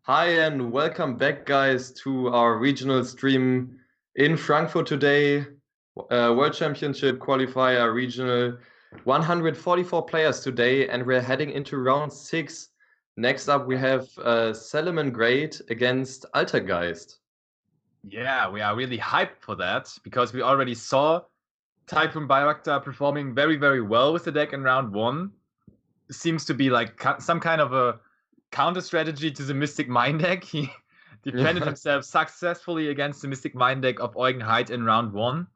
Hi and welcome back, guys, to our regional stream in Frankfurt today. World Championship qualifier regional. 144 players today, and we're heading into round 6. Next up, we have Salomon Great against Altergeist. Yeah, we are really hyped for that because we already saw Tayfun Bayraktar performing very, very well with the deck in round 1. Seems to be like some kind of a counter strategy to the Mystic Mind deck. He defended himself successfully against the Mystic Mind deck of Eugen Heid in round 1,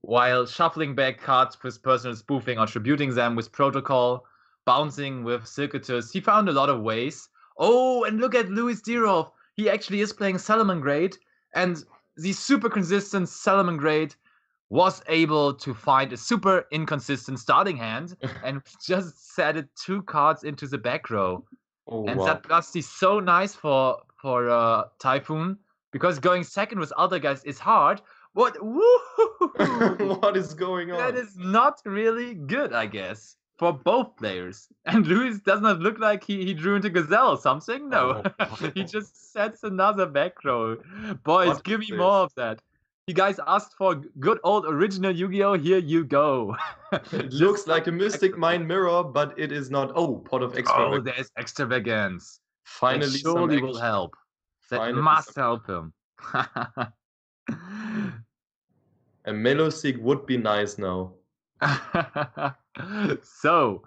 while shuffling back cards with personal spoofing or tributing them with Protocol, bouncing with Circuitous. He found a lot of ways. Oh, and look at Louis Direolf. He actually is playing Salomon Great, and the super consistent Salomon Great was able to find a super inconsistent starting hand and just set it 2 cards into the back row. Oh, And wow. that blast is so nice for Tayfun, because going second with other guys is hard. What? Woo! What is going on? That is not really good, I guess, for both players. And Luis does not look like he drew into Gazelle or something. No, he just sets another back row. Boys, What give is me this? more of that. You guys asked for good old original Yu-Gi-Oh! Here you go. It looks like a Mystic Mind mirror, but it is not. Oh, Pot of Oh, Extravagance. there's extravagance. That Finally, some surely will action. help. That Finally, must some help him. A Meloseek would be nice now. So,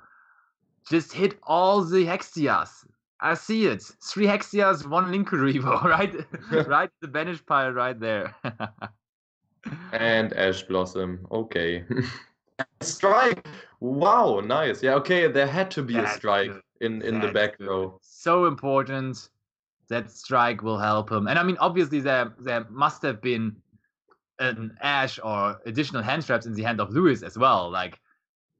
just hit all the Hexias. I see it. 3 Hexias, 1 Linkurivo, right? Right, the banish pile right there. And Ash Blossom. Okay. Strike. Wow, nice. Yeah, okay, there had to be a That's strike good. in the That's back good. row. So important. That strike will help him. And I mean, obviously, there must have been an Ash or additional hand traps in the hand of Lewis as well. Like,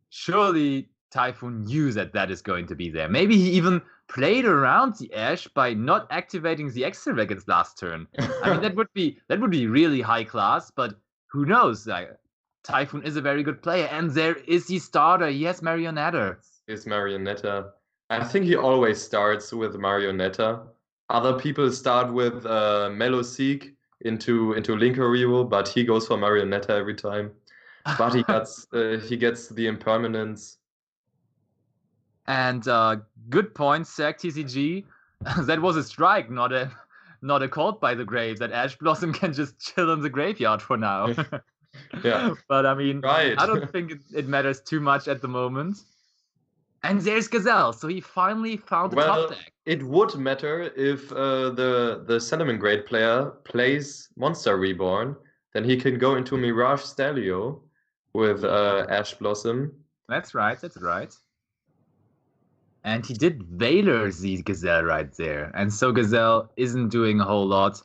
surely Tayfun knew that is going to be there. Maybe he even played around the Ash by not activating the extravagance last turn. I mean, that would be really high class, but who knows? Like, Tayfun is a very good player, and there is the starter. He has Marionetta. Is Marionetta. I think he always starts with Marionetta. Other people start with Meloseek into Linkurivo, but he goes for Marionetta every time. But he gets the impermanence. And good point, Sack TCG. That was a strike, not a called by the grave. That Ash Blossom can just chill in the graveyard for now. Yeah. But I mean, Right. I don't think it matters too much at the moment. And there's Gazelle, so he finally found the top deck. It would matter if the Salomon Great player plays Monster Reborn, then he can go into Mirage Stalio with Ash Blossom. That's right, that's right. And he did Veiler the Gazelle right there. And so Gazelle isn't doing a whole lot.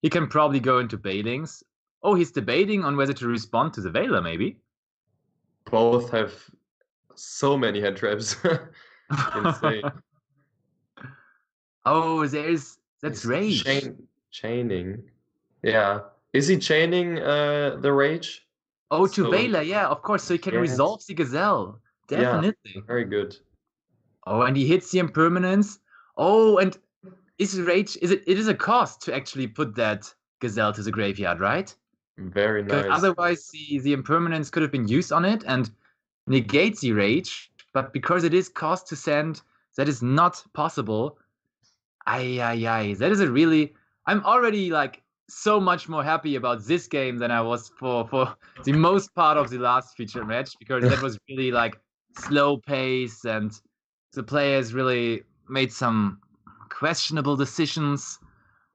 He can probably go into Bailings. Oh, he's debating on whether to respond to the Veiler, maybe. Both have so many hand traps. Insane. Oh, that's Rage. Chaining. Yeah. Is he chaining the Rage? Oh, to Veiler, yeah, of course. So he can resolve the Gazelle. Definitely. Yeah, very good. Oh, and he hits the impermanence. Oh, and is Rage it is a cost to actually put that Gazelle to the graveyard, right? Very nice. Because otherwise the impermanence could have been used on it and negates the Rage, but because it is cost to send, that is not possible. That is a really... I'm already like so much more happy about this game than I was for the most part of the last feature match, because that was really like slow pace and the players really made some questionable decisions.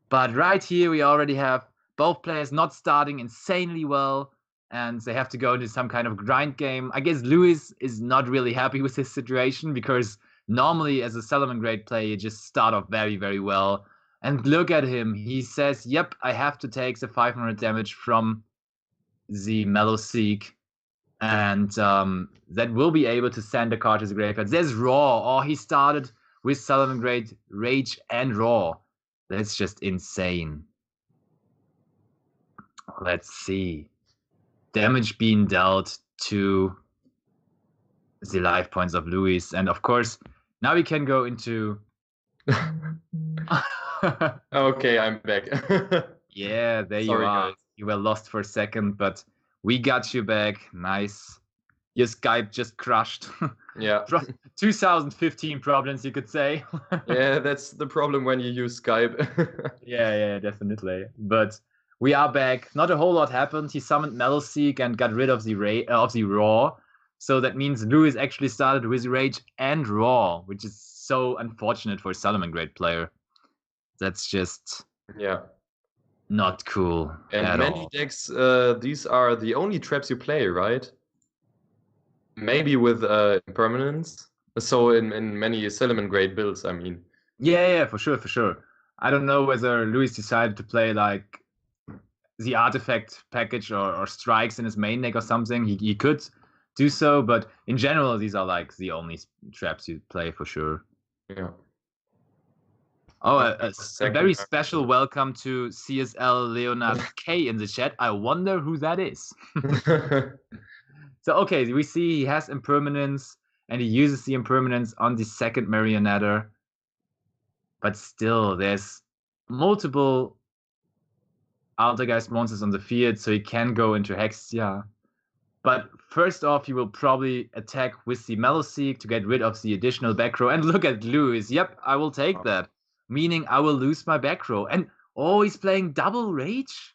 But right here we already have both players not starting insanely well, and they have to go into some kind of grind game. I guess Lewis is not really happy with his situation, because normally as a Salomon Great player, you just start off very, very well. And look at him. He says, yep, I have to take the 500 damage from the Meloseek. And that will be able to send a card to the graveyard. There's Raw. Oh, he started with Salomon Great, Rage, and Raw. That's just insane. Let's see. Damage being dealt to the life points of Louis. And of course, now we can go into... Okay, I'm back. Yeah, there you Sorry, are. guys. You were lost for a second, but we got you back. Nice. Your Skype just crushed. Yeah. 2015 problems, you could say. Yeah, that's the problem when you use Skype. Yeah, definitely. But we are back. Not a whole lot happened. He summoned Meloseek and got rid of the Raw. So that means Lewis actually started with Rage and Raw, which is so unfortunate for a Salamangreat player. That's just Yeah. not cool And at many all. decks, these are the only traps you play, right? Maybe with impermanence. So in many Salamangreat builds, I mean. Yeah, for sure. I don't know whether Lewis decided to play like the artifact package or strikes in his main deck or something. He could do so, but in general, these are like the only traps you play for sure. Yeah. Oh, Okay, a second very special welcome to CSL Leonard K in the chat. I wonder who that is. time. So, okay, we see he has impermanence and he uses the impermanence on the second Marionetter. But still, there's multiple Altergeist monsters on the field, so he can go into Hexia. But first off, he will probably attack with the Meloseek to get rid of the additional back row. And look at Lewis. Yep, I will take that. Meaning I will lose my back row. And oh, he's playing double rage?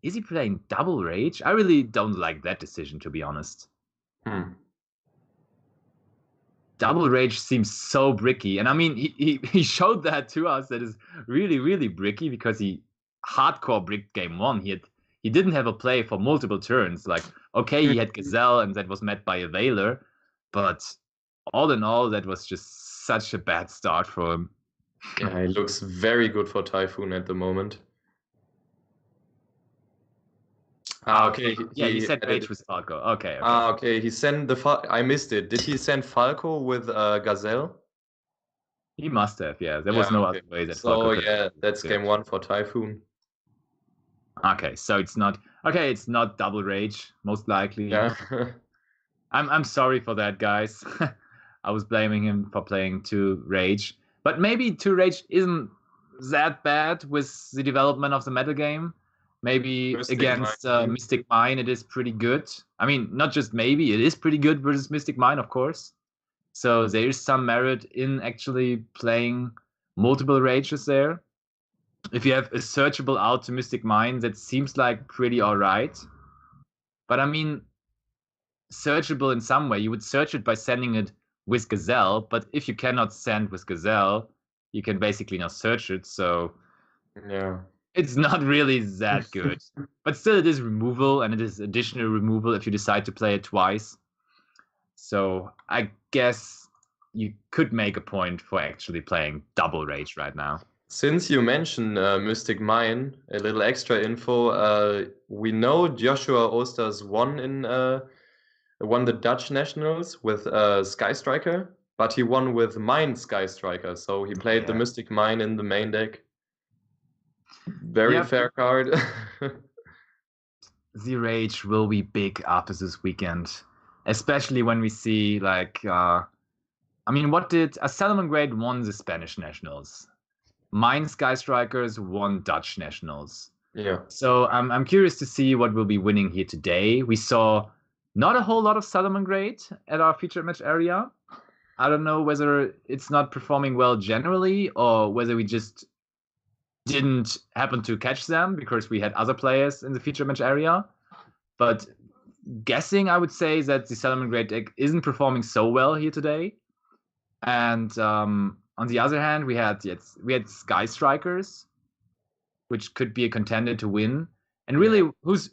Is he playing double rage? I really don't like that decision, to be honest. Double rage seems so bricky. And I mean, he showed that to us that is really bricky because he hardcore bricked game one. He didn't have a play for multiple turns. Like, okay, he had Gazelle and that was met by a Veiler, but all in all, that was just such a bad start for him. Yeah, it looks very good for Tayfun at the moment. Okay. Yeah, you said added rage with Falco. Okay. okay. He sent I missed it. Did he send Falco with Gazelle? He must have. Yeah, there Yeah, was no okay. other way that So Falco could. yeah, that's game one for Tayfun. Okay, so it's not okay. It's not double rage, most likely. Yeah. I'm sorry for that, guys. I was blaming him for playing two rage, but maybe two rage isn't that bad with the development of the meta game. Maybe Mystic against Mine. Mystic Mine, it is pretty good. I mean, not just maybe, it is pretty good versus Mystic Mine, of course. So there's some merit in actually playing multiple rages there. If you have a searchable out to Mystic Mine, that seems like pretty alright. But I mean, searchable in some way. You would search it by sending it with Gazelle, but if you cannot send with Gazelle, you can basically not search it. So Yeah. it's not really that good. But still, it is removal, and it is additional removal if you decide to play it twice. So I guess you could make a point for actually playing double rage right now. Since you mentioned Mystic Mine, a little extra info. We know Joshua Osters won the Dutch Nationals with Sky Striker, but he won with Mine Sky Striker. So he played the Mystic Mine in the main deck. Very fair card. The rage will be big after this weekend, especially when we see like I mean, what did a Salamangreat won the Spanish Nationals? Mine Sky Strikers won Dutch Nationals. Yeah. So I'm curious to see what will be winning here today. We saw not a whole lot of Salamangreat at our featured match area. I don't know whether it's not performing well generally or whether we just didn't happen to catch them because we had other players in the feature match area. But guessing, I would say that the Salamangreat deck isn't performing so well here today. And on the other hand, we had Sky Strikers, which could be a contender to win. And really, who's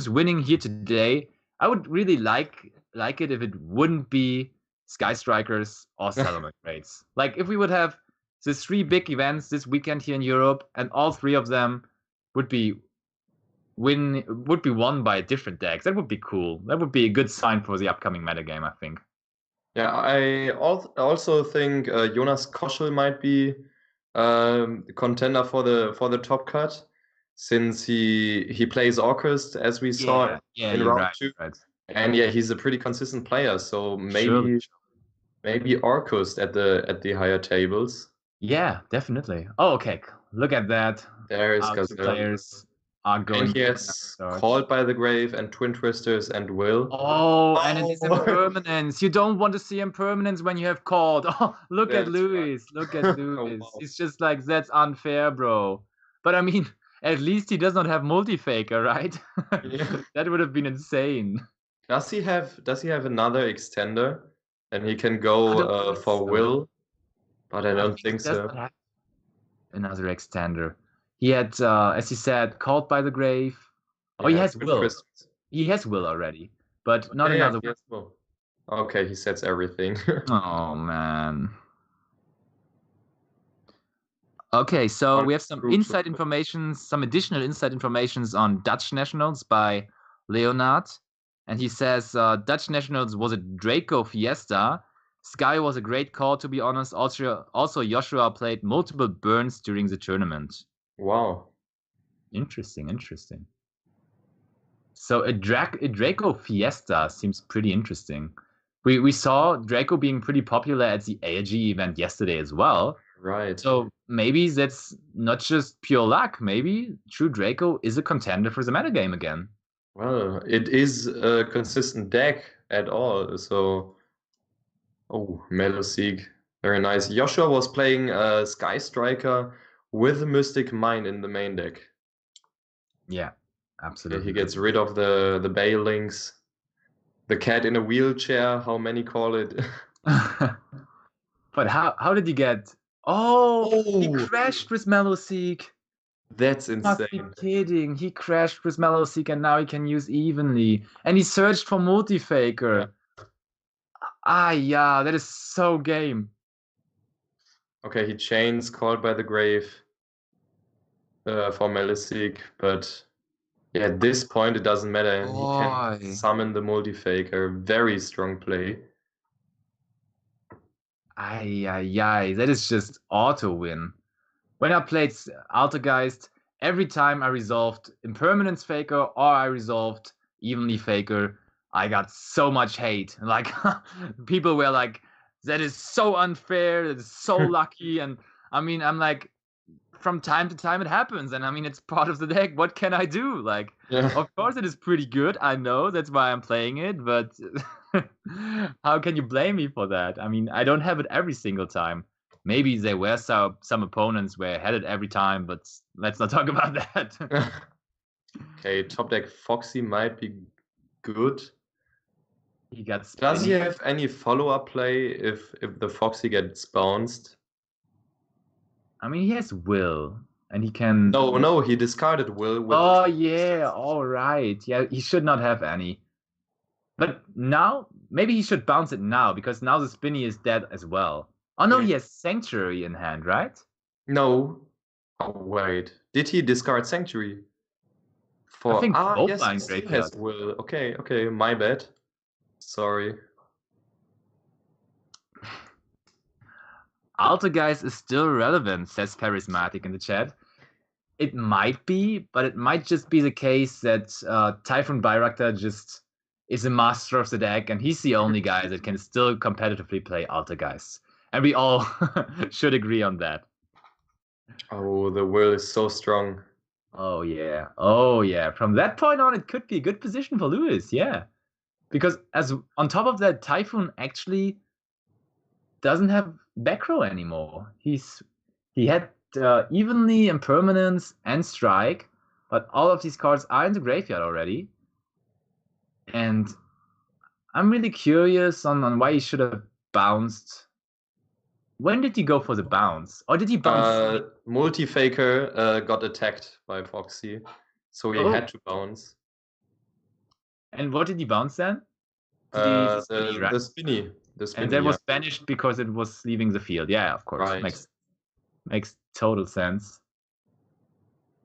winning here today? I would really like it if it wouldn't be Sky Strikers or Salamangreats. Like if we would have the three big events this weekend here in Europe, and all three of them would be won by different decks. That would be cool. That would be a good sign for the upcoming metagame, I think. Yeah, I also think Jonas Koschel might be contender for the top cut, since he plays Orcust as we saw in round two. Right. And yeah, he's a pretty consistent player, so maybe Orcust at the higher tables. Yeah, definitely. Oh, okay. Look at that. There is Our two Gazelle. players are And going he for has another start. Called by the Grave and Twin Twisters and Will. Oh, and it is Oh, impermanence. You don't want to see impermanence when you have called. Oh, look at that's Lewis. Look at right. Oh, Lewis. wow. He's just like, that's unfair, bro. But I mean, at least he does not have multi-faker, right? Yeah. That would have been insane. Does he have another extender? And he can I go don't think for so. Will, but I I don't think he think does so. not have another extender. He had, as he said, called by the grave. Oh, he Yeah, has Twin will. Twisters. He has will already, but not Yeah, yeah, another. yes, Will. Okay, he sets everything. Oh man. Okay, so One we have some crucial. inside information, some additional inside informations on Dutch nationals by Leonard. And he says Dutch nationals was a Draco Fiesta. Sky was a great call, to be honest. Also, Joshua played multiple burns during the tournament. Wow. Interesting, interesting. So a Draco Fiesta seems pretty interesting. We saw Draco being pretty popular at the ALG event yesterday as well. Right. So maybe that's not just pure luck. Maybe True Draco is a contender for the metagame again. Well, it is a consistent deck at all. So, oh, Meloseek. Very nice. Joshua was playing Sky Striker with Mystic Mine in the main deck. Yeah, Okay, absolutely. he gets rid of the Bailings, the cat in a wheelchair, how many call it. But how did he get? Oh, he Oh, crashed with Meloseek. that's Must be insane. kidding. He crashed with Meloseek and now he can use evenly. And he searched for Yeah. Multifaker. Ah, yeah, that is so game. Okay, he chains Called by the Grave for Melisik, but yeah, at this point it doesn't matter. He can Boy. summon the Multifaker. Very strong play. Ay, ay, ay. That is just auto win. When I played Altergeist, every time I resolved Impermanence Faker or I resolved Evenly Faker, I got so much hate. Like, people were like, that is so unfair, that is so lucky. And I mean, I'm like, from time to time it happens. And I mean, it's part of the deck. What can I do? Like, Yeah. of course it is pretty good. I know that's why I'm playing it, but how can you blame me for that? I mean, I don't have it every single time. Maybe there were some opponents where I had it every time, but let's not talk about that. Okay, top deck Foxy might be good. He got Does he spinny. have any follow-up play if the Foxy gets bounced? I mean, he has will, and he can. No, he discarded Will with Oh yeah, all right. Yeah, he should not have any. But now, maybe he should bounce it now because now the spinny is dead as well. Oh no, Yeah. he has Sanctuary in hand, right? No. Oh wait. Did he discard Sanctuary? I think both Yes, are he in still has graveyard. Will. Okay, my bad. Sorry. Altergeist is still relevant, says Charismatic in the chat. It might be, but it might just be the case that Tayfun Bayraktar just is a master of the deck, and he's the only guy that can still competitively play Altergeist. And we all should agree on that. Oh, the Will is so strong. Oh yeah. Oh yeah. From that point on, it could be a good position for Lewis. Yeah. Because as on top of that, Typhoon actually doesn't have back row anymore. He had evenly impermanence and strike, but all of these cards are in the graveyard already. And I'm really curious on why he should have bounced. When did he go for the bounce? Or did he bounce? Multifaker got attacked by Foxy, so he Oh, had to bounce. and what did he bounce then? The spinny, right? The spinny. The And spinny, that yeah. was banished because it was leaving the field. Yeah, of course. Right. Makes total sense.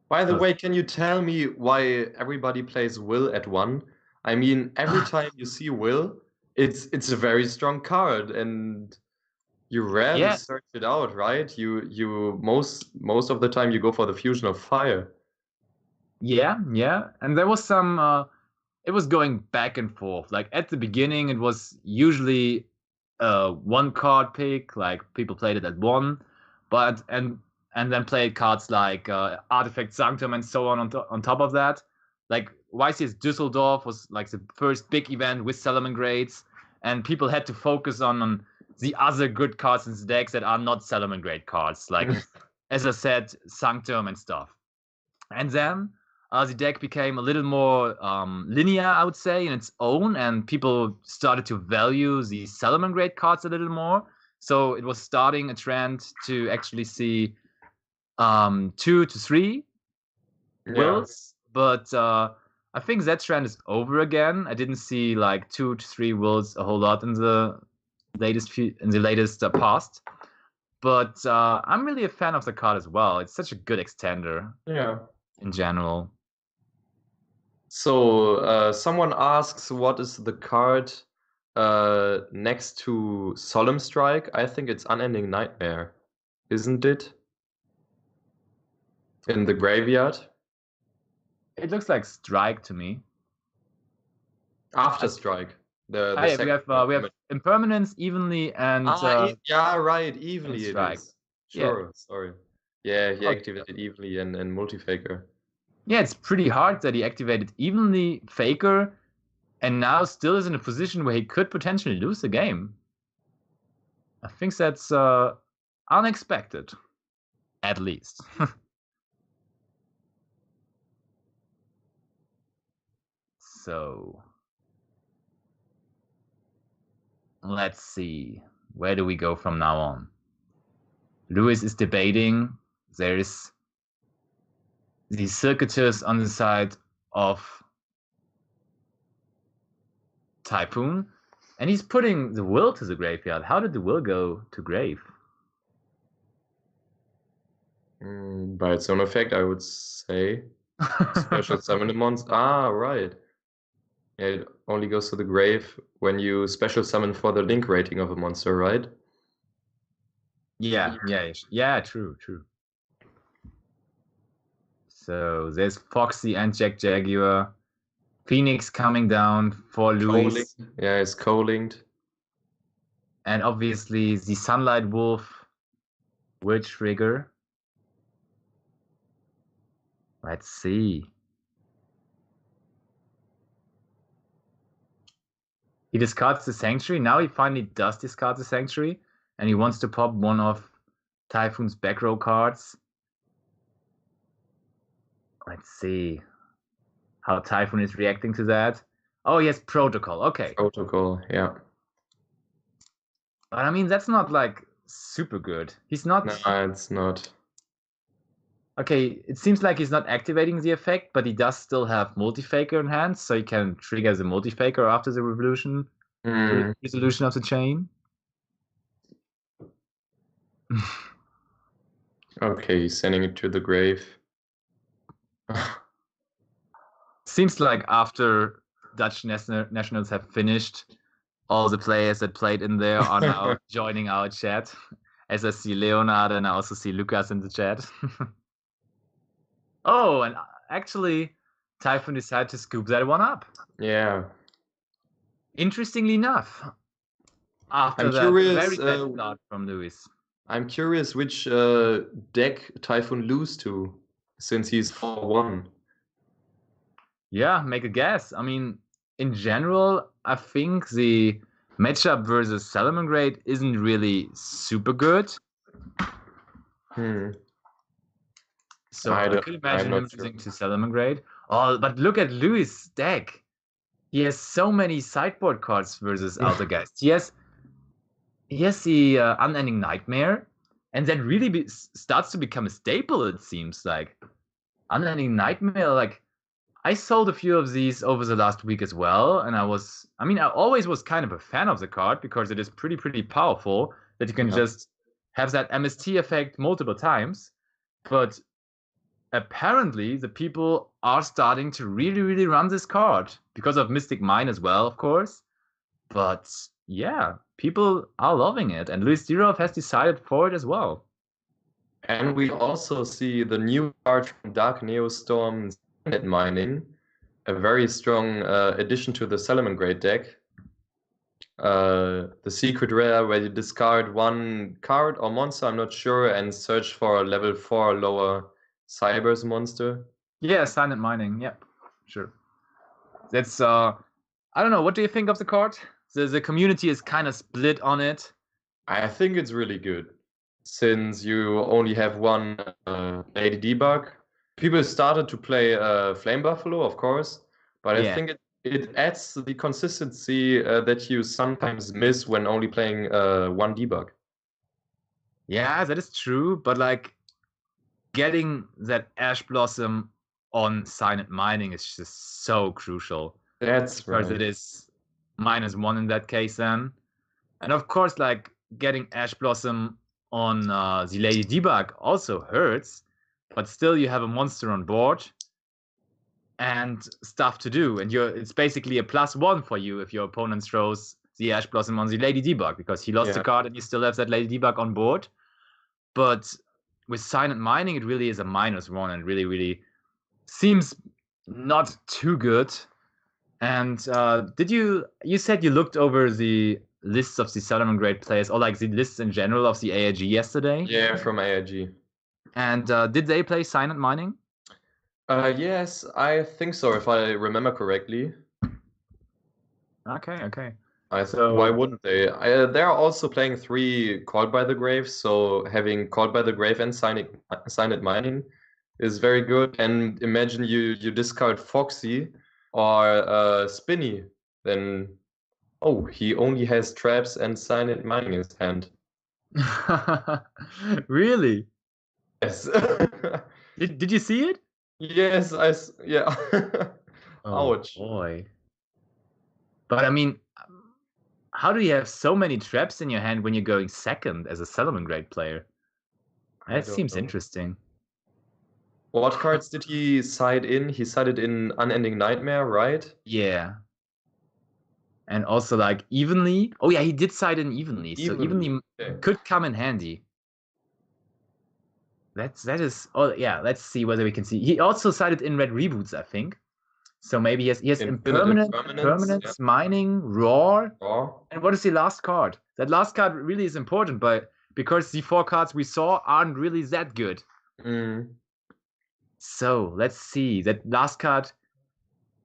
By the So- way, can you tell me why everybody plays Will at 1? I mean, every time you see Will, it's a very strong card, and you rarely Yeah, search it out, right? You most of the time you go for the fusion of fire. yeah. And there was some it was going back and forth. Like at the beginning it was usually one card pick, like people played it at 1. but and then played cards like Artifact Sanctum and so on top of that. Like YCS Düsseldorf was like the first big event with Salamangreats, and people had to focus on the other good cards in the decks that are not Salamangreat cards, like as I said, Sanctum and stuff. And then the deck became a little more linear, I would say, in its own, and people started to value the Salamangreat cards a little more. So it was starting a trend to actually see 2 to 3 wills, but I think that trend is over again. I didn't see like 2 to 3 wills a whole lot in the latest past. But I'm really a fan of the card as well. It's such a good extender. Yeah. In general. So someone asks, what is the card next to Solemn Strike? I think it's Unending Nightmare, isn't it? In the graveyard? It looks like Strike to me. After Strike. We have Impermanence, Evenly, and yeah, right, Evenly it is. Sure, yeah. Sorry. Yeah, he activated Evenly and Multifaker. Yeah, it's pretty hard that he activated Evenly Faker and now still is in a position where he could potentially lose the game. I think that's unexpected, at least. So let's see. Where do we go from now on? Lewis is debating. There's the Circuitous on the side of Tayfun, and he's putting the will to the graveyard. How did the will go to grave? By its own effect, I would say. Special summon a monster. Right. Yeah, it only goes to the grave when you special summon for the link rating of a monster, right? Yeah, true. So there's Foxy and Jack Jaguar. Phoenix coming down for Luis. Yeah, it's co-linked. And obviously the Sunlight Wolf will trigger. Let's see. He discards the Sanctuary. Now he finally does discard the Sanctuary, and he wants to pop one of Tayfun's back row cards. Let's see how Tayfun is reacting to that. Oh, yes, Protocol. Okay. Protocol, yeah. But I mean, that's not like super good. He's not. No, it's not. Okay, it seems like he's not activating the effect, but he does still have Multifaker in hand, so he can trigger the Multifaker after the resolution of the chain. Okay, he's sending it to the grave. Seems like after Dutch nationals have finished, all the players that played in there are now joining our chat. As I see Leonard and I also see Lucas in the chat. Oh, and actually, Tayfun decided to scoop that one up. Yeah. Interestingly enough, after that very bad start from Lewis. I'm curious which deck Tayfun lose to, since he's 4-1. Yeah, make a guess. I mean, in general, I think the matchup versus Salamangreat isn't really super good. So I could imagine him losing to Salamangreat. Oh, but look at Lewis' deck. He has so many sideboard cards versus Altergeist. He has the Unending Nightmare, and that really starts to become a staple, it seems like. Unending Nightmare, like, I sold a few of these over the last week as well, and I always was kind of a fan of the card because it is pretty powerful that you can just have that MST effect multiple times. But apparently the people are starting to really run this card because of Mystic Mine as well, of course. But yeah, people are loving it, and Luis Direolf has decided for it as well. And we also see the new card from Dark Neostorm, Planet Mining, a very strong addition to the Salamangreat deck. the secret rare where you discard one card or monster, I'm not sure, and search for a level 4 lower Cyber's monster. Yeah, silent mining. Yep, sure. That's I don't know. What do you think of the card? The community is kind of split on it. I think it's really good since you only have one Lady Debug. People started to play Flame Buffalo, of course, but I Yeah. think it adds the consistency that you sometimes miss when only playing one debug. Yeah, that is true. But like getting that Ash Blossom on silent mining is just so crucial. That's Because right. it is -1 in that case then. And of course, like getting Ash Blossom on the Lady Debug also hurts, but still you have a monster on board and stuff to do. And it's basically a +1 for you if your opponent throws the Ash Blossom on the Lady Debug, because he lost the card and you still have that Lady Debug on board. But with silent mining, it really is a -1 and really, really seems not too good. And you said you looked over the lists of the Solomon grade players, or like the lists in general of the AIG yesterday? Yeah, from AIG. And did they play silent mining? Yes, I think so, if I remember correctly. Okay. Why wouldn't they? They're also playing 3 Called by the Grave, so having Called by the Grave and Silent Mining is very good. And imagine you discard Foxy or Spinny, then he only has traps and Silent Mining in his hand. Really? Yes. Did you see it? Yes, yeah. Oh Ouch. boy. But I mean, how do you have so many traps in your hand when you're going second as a Solomon grade player? That seems interesting. What cards did he side in? He sided in Unending Nightmare, right? Yeah. And also like evenly. Oh yeah, he did side in evenly. So evenly could come in handy. That is. Oh yeah, let's see whether we can see. He also sided in red reboots, I think. So maybe he has impermanence, permanence, mining, roar. And what is the last card? That last card really is important, but because the 4 cards we saw aren't really that good. So let's see. That last card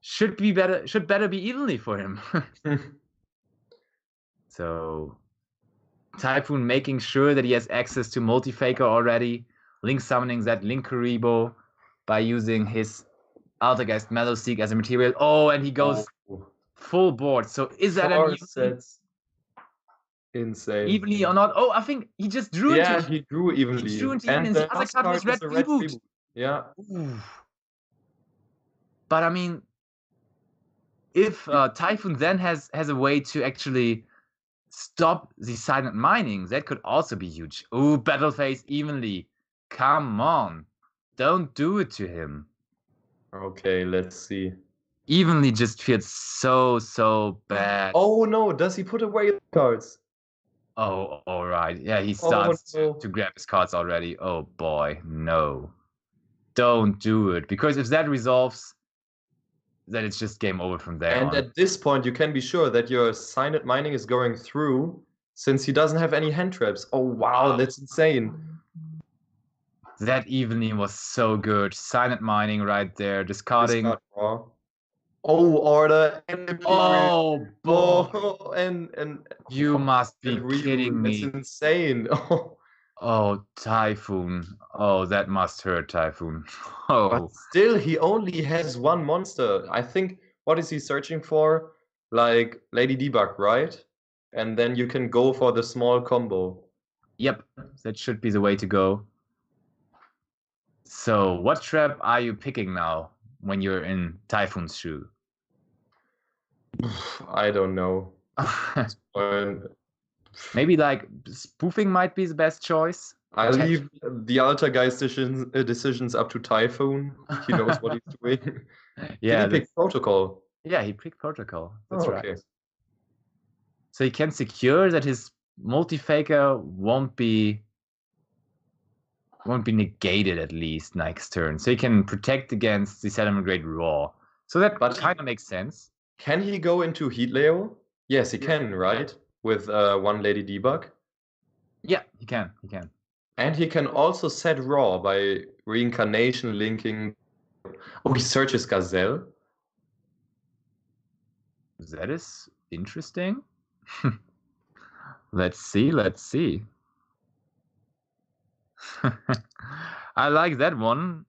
should better be evenly for him. So Tayfun making sure that he has access to Multi-Faker already, link summoning that Link Kuribo by using his Altergeist Mellowseek as a material. Oh, and he goes full board. So is that an evenly? Insane. Evenly or not? Oh, I think he just drew into it. He drew evenly. He drew into even, and the other card was red reboot. Yeah. Ooh. But I mean, if Tayfun then has a way to actually stop the silent mining, that could also be huge. Ooh, battle phase evenly. Come on. Don't do it to him. Okay, let's see. Evenly just feels so bad. Oh no, does he put away the cards? Oh, all right. Yeah, he starts to grab his cards already. Oh boy, no. Don't do it. Because if that resolves, then it's just game over from there and on. At this point, you can be sure that your silent mining is going through, since he doesn't have any hand traps. Oh wow, that's insane. That evening was so good. Silent mining right there, discarding. Order. Oh boy. And you must be kidding me. That's insane. Oh, Tayfun. Oh, that must hurt, Tayfun. Oh. But still, he only has one monster. I think, what is he searching for? Like Lady Debug, right? And then you can go for the small combo. Yep, that should be the way to go. So, what trap are you picking now when you're in Tayfun's shoe? I don't know. Maybe like spoofing might be the best choice. I leave the other guy's decisions up to Tayfun. He knows what he's doing. Yeah, did he pick Protocol? Yeah, he picked Protocol. That's right. Okay. So he can secure that his Multi-Faker won't be negated at least next turn. So he can protect against the Solomon grade Raw. So that kind of makes sense. Can he go into Heat Leo? Yes, he can, right? With one lady debug. Yeah, he can. He can. And he can also set raw by reincarnation linking. Oh, he searches Gazelle. That is interesting. Let's see. Let's see. I like that one.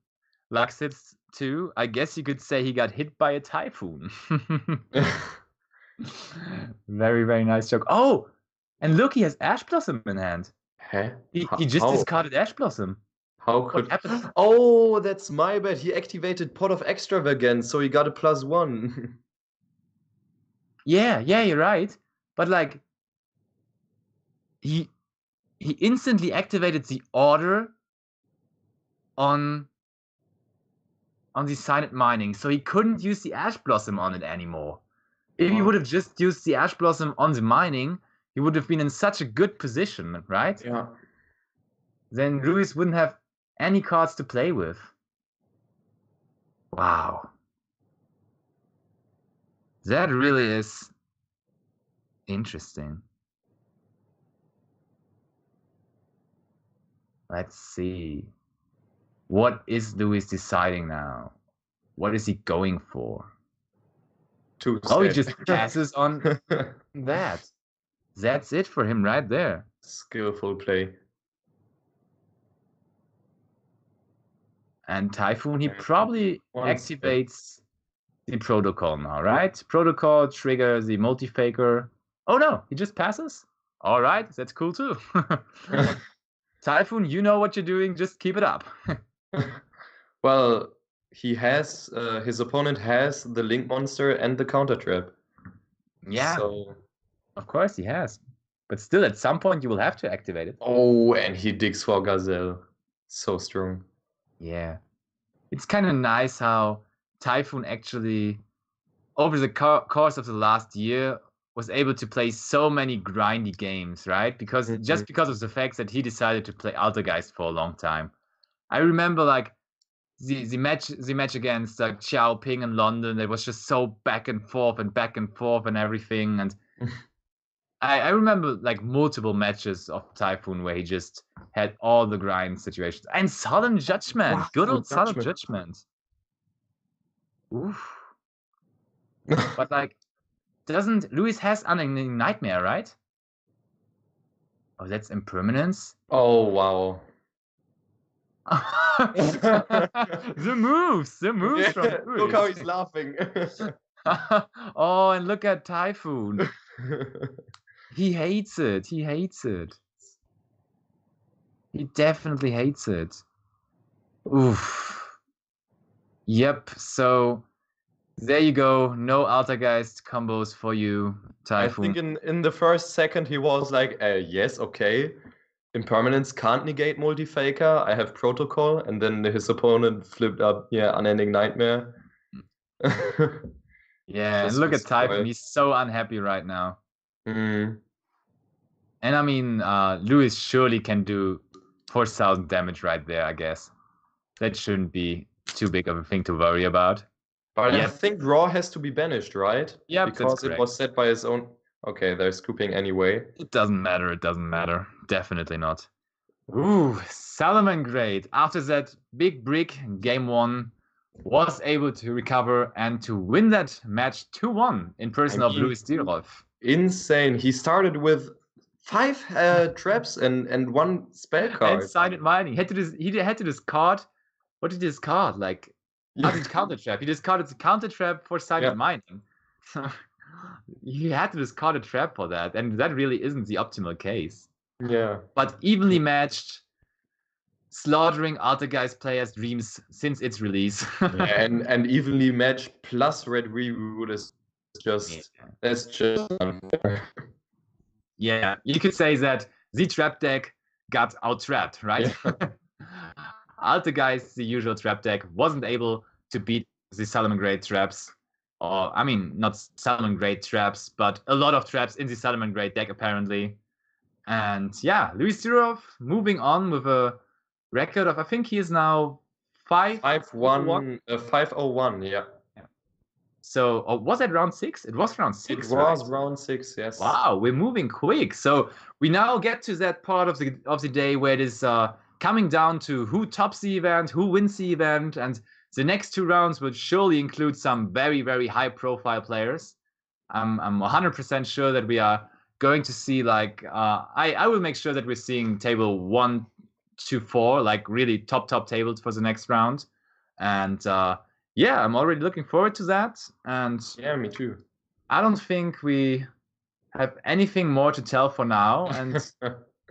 Luxits too. I guess you could say he got hit by a typhoon. Very, very nice joke. Oh, and look, he has Ash Blossom in hand. Huh? He just How? discarded Ash Blossom. How What could... happened? Oh, that's my bad. He activated Pot of Extravagance, so he got a +1. Yeah, yeah, you're right. But like, he instantly activated the order on the silent mining, so he couldn't use the Ash Blossom on it anymore. If he would have just used the Ash Blossom on the mining, he would have been in such a good position, right? Yeah. Then Ruiz wouldn't have any cards to play with. Wow. That really is interesting. Let's see. What is Luis deciding now? What is he going for? Oh, he just passes on that. That's it for him right there. Skillful play. And Tayfun, he probably activates the protocol now, right? Protocol triggers the multi-faker. Oh no, he just passes? All right, that's cool too. Tayfun, you know what you're doing, just keep it up. Well, he has, his opponent has the Link Monster and the Counter Trap. Yeah, so... of course he has. But still, at some point, you will have to activate it. Oh, and he digs for Gazelle. So strong. Yeah. It's kind of nice how Tayfun actually, over the course of the last year, was able to play so many grindy games, right? Because just because of the fact that he decided to play Altergeist for a long time. I remember like the match against Xiaoping in London. It was just so back and forth and everything. And I remember like multiple matches of Tayfun where he just had all the grind situations. And Solemn Judgment. Wow, Good old Solemn Judgment. Judgment. Oof. But like, doesn't Luis has Unending Nightmare, right? Oh, that's Impermanence? Oh, wow. the moves Yeah, from Luis. look how he's laughing. Oh, and look at Tayfun. He hates it. He hates it. He definitely hates it. Oof. Yep. So there you go. No Altergeist combos for you, Tayfun. I think in the first second he was like, yes, okay. Impermanence can't negate Multi-Faker. I have Protocol. And then his opponent flipped up, yeah, Unending Nightmare. Yeah, and look at Tayfun. He's so unhappy right now. Mm. And I mean, Luis surely can do 4,000 damage right there, I guess. That shouldn't be too big of a thing to worry about. But I think Raw has to be banished, right? Yeah, because it was set by his own... Okay, they're scooping anyway. It doesn't matter. It doesn't matter. Definitely not. Ooh, Salamangreat. After that big brick, game 1, was able to recover and to win that match 2-1 in person of Luis Direolf. Insane. He started with 5 traps and 1 spell card. And silent mining. He had to discard. What did he discard? Like, not the counter trap. He discarded the counter trap for silent mining. He had to discard a trap for that, and that really isn't the optimal case. Yeah. But evenly matched, slaughtering Altergeist players' dreams since its release. Yeah, and evenly matched plus red reboot is just that's just unfair. Yeah, you could say that the trap deck got out-trapped, right? Yeah. Altergeist, the usual trap deck, wasn't able to beat the Salamangreat traps. Or, I mean, not Salamangreat traps, but a lot of traps in the Salamangreat deck, apparently. And yeah, Luis Direolf moving on with a record of, I think he is now 5-1. 501, yeah. So, or was that round 6? It was round 6. It was right? round 6, yes. Wow, we're moving quick. So we now get to that part of the day where it is coming down to who tops the event, who wins the event, and the next 2 rounds will surely include some very, very high-profile players. I'm 100% sure that we are going to see like I will make sure that we're seeing table 1 to 4, like really top tables for the next round, and yeah, I'm already looking forward to that. And yeah, me too. I don't think we have anything more to tell for now, and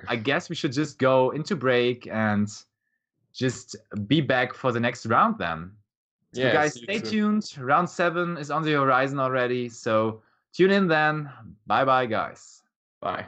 I guess we should just go into break and just be back for the next round then. So Yeah, guys, see you stay soon. tuned. Round 7 is on the horizon already, so tune in then. Bye bye, guys. Bye.